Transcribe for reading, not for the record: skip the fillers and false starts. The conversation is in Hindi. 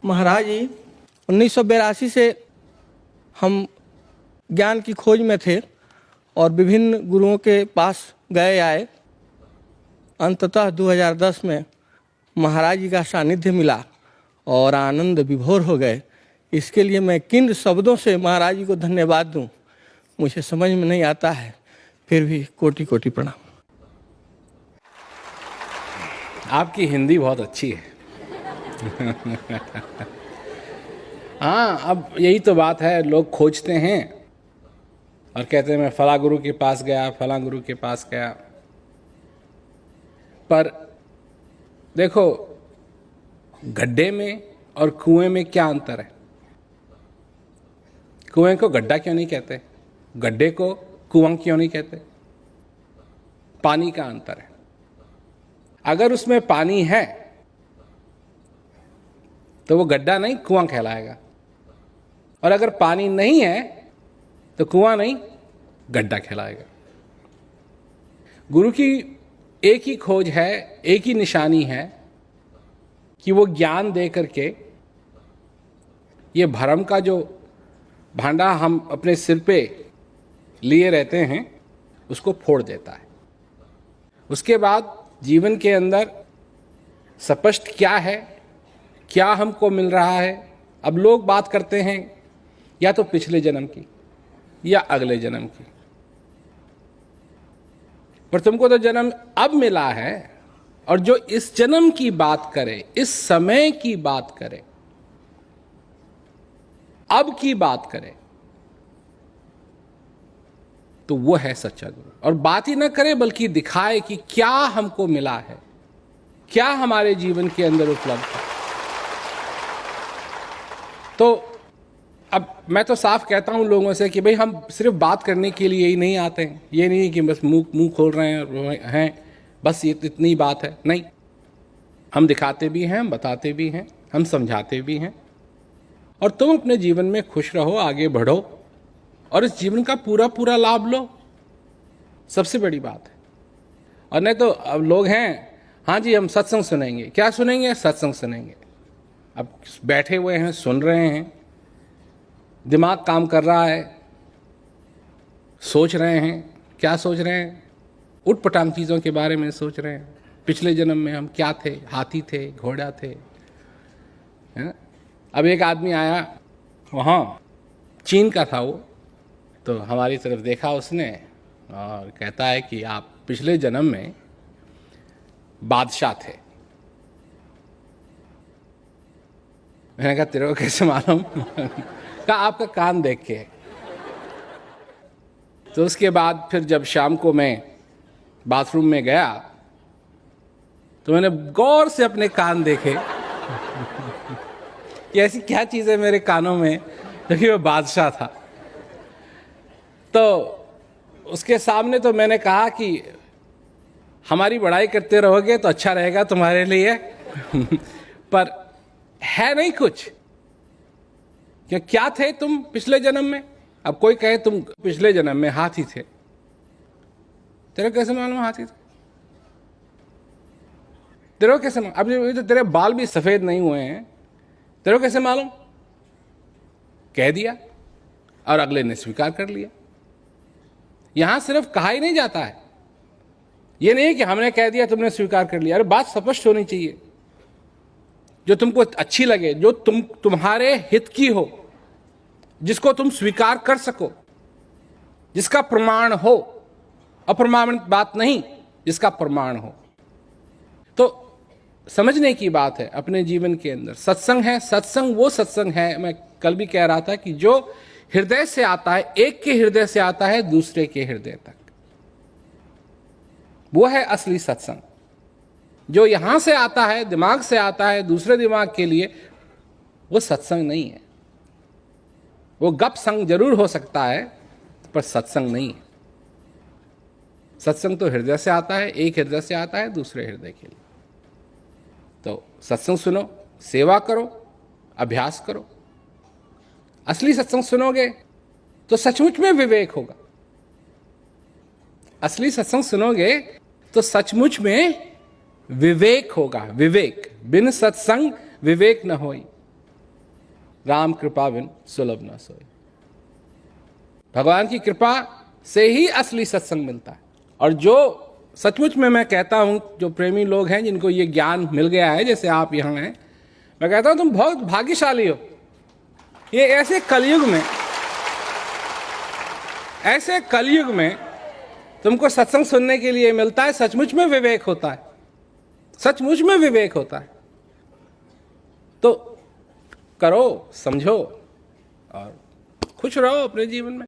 महाराज जी 1982 से हम ज्ञान की खोज में थे और विभिन्न गुरुओं के पास गए आए। अंततः 2010 में महाराज जी का सानिध्य मिला और आनंद विभोर हो गए। इसके लिए मैं किन शब्दों से महाराज जी को धन्यवाद दूं, मुझे समझ में नहीं आता है, फिर भी कोटि कोटि प्रणाम। आपकी हिंदी बहुत अच्छी है। हाँ, अब यही तो बात है, लोग खोजते हैं और कहते हैं मैं फला गुरु के पास गया, फला गुरु के पास गया। पर देखो, गड्ढे में और कुएं में क्या अंतर है? कुएं को गड्ढा क्यों नहीं कहते? गड्ढे को कुआं क्यों नहीं कहते? पानी का अंतर है। अगर उसमें पानी है तो वो गड्ढा नहीं कुआं कहलाएगा, और अगर पानी नहीं है तो कुआं नहीं गड्ढा कहलाएगा। गुरु की एक ही खोज है, एक ही निशानी है कि वो ज्ञान दे करके ये भरम का जो भांडा हम अपने सिर पे लिए रहते हैं उसको फोड़ देता है। उसके बाद जीवन के अंदर स्पष्ट क्या है, क्या हमको मिल रहा है। अब लोग बात करते हैं या तो पिछले जन्म की या अगले जन्म की, पर तुमको तो जन्म अब मिला है, और जो इस जन्म की बात करे, इस समय की बात करे, अब की बात करे, तो वो है सच्चा गुरु। और बात ही ना करे बल्कि दिखाए कि क्या हमको मिला है, क्या हमारे जीवन के अंदर उपलब्ध है। तो अब मैं तो साफ कहता हूं लोगों से कि भाई हम सिर्फ बात करने के लिए ही नहीं आते हैं। ये नहीं कि बस मुंह खोल रहे हैं बस ये इतनी बात है, नहीं। हम दिखाते भी हैं, हम बताते भी हैं, हम समझाते भी हैं। और तुम अपने जीवन में खुश रहो, आगे बढ़ो और इस जीवन का पूरा पूरा लाभ लो, सबसे बड़ी बात है। और नहीं तो अब लोग हैं, हाँ जी हम सत्संग सुनेंगे। क्या सुनेंगे? सत्संग सुनेंगे। अब बैठे हुए हैं, सुन रहे हैं, दिमाग काम कर रहा है, सोच रहे हैं। क्या सोच रहे हैं? उटपटांग चीज़ों के बारे में सोच रहे हैं। पिछले जन्म में हम क्या थे? हाथी थे, घोड़ा थे, है? अब एक आदमी आया, वहाँ चीन का था वो, तो हमारी तरफ देखा उसने और कहता है कि आप पिछले जन्म में बादशाह थे। मैंने कहा तेरे को कैसे मालूम? कहा आपका कान देख के। तो उसके बाद फिर जब शाम को मैं बाथरूम में गया तो मैंने गौर से अपने कान देखे कि ऐसी क्या चीज़ है मेरे कानों में, क्योंकि वो बादशाह था। तो उसके सामने तो मैंने कहा कि हमारी बड़ाई करते रहोगे तो अच्छा रहेगा तुम्हारे लिए पर है नहीं कुछ। क्या थे तुम पिछले जन्म में? अब कोई कहे तुम पिछले जन्म में हाथी थे, तेरे कैसे मालूम हाथी थे? तेरे कैसे मालूम? अब तो तेरे बाल भी सफेद नहीं हुए हैं, तेरे कैसे मालूम? कह दिया और अगले ने स्वीकार कर लिया। यहां सिर्फ कहा ही नहीं जाता है, यह नहीं कि हमने कह दिया तुमने स्वीकार कर लिया। अरे बात स्पष्ट होनी चाहिए, जो तुमको अच्छी लगे, जो तुम्हारे हित की हो, जिसको तुम स्वीकार कर सको, जिसका प्रमाण हो। अप्रमाणित बात नहीं, जिसका प्रमाण हो। तो समझने की बात है अपने जीवन के अंदर। सत्संग है, सत्संग वो सत्संग है, मैं कल भी कह रहा था, कि जो हृदय से आता है, एक के हृदय से आता है दूसरे के हृदय तक, वो है असली सत्संग। जो यहां से आता है, दिमाग से आता है दूसरे दिमाग के लिए, वो सत्संग नहीं है। वो गप संग जरूर हो सकता है पर सत्संग नहीं है। सत्संग तो हृदय से आता है, एक हृदय से आता है दूसरे हृदय के लिए। तो सत्संग सुनो, सेवा करो, अभ्यास करो। असली सत्संग सुनोगे तो सचमुच में विवेक होगा। असली सत्संग सुनोगे तो सचमुच में विवेक होगा। विवेक बिन सत्संग विवेक न होई। राम कृपा बिन सुलभ न सोई। भगवान की कृपा से ही असली सत्संग मिलता है। और जो सचमुच में मैं कहता हूं, जो प्रेमी लोग हैं जिनको ये ज्ञान मिल गया है, जैसे आप यहां हैं, मैं कहता हूं तुम बहुत भाग्यशाली हो। ये ऐसे कलयुग में तुमको सत्संग सुनने के लिए मिलता है। सचमुच में विवेक होता है, सचमुच में विवेक होता है। तो करो, समझो और खुश रहो अपने जीवन में।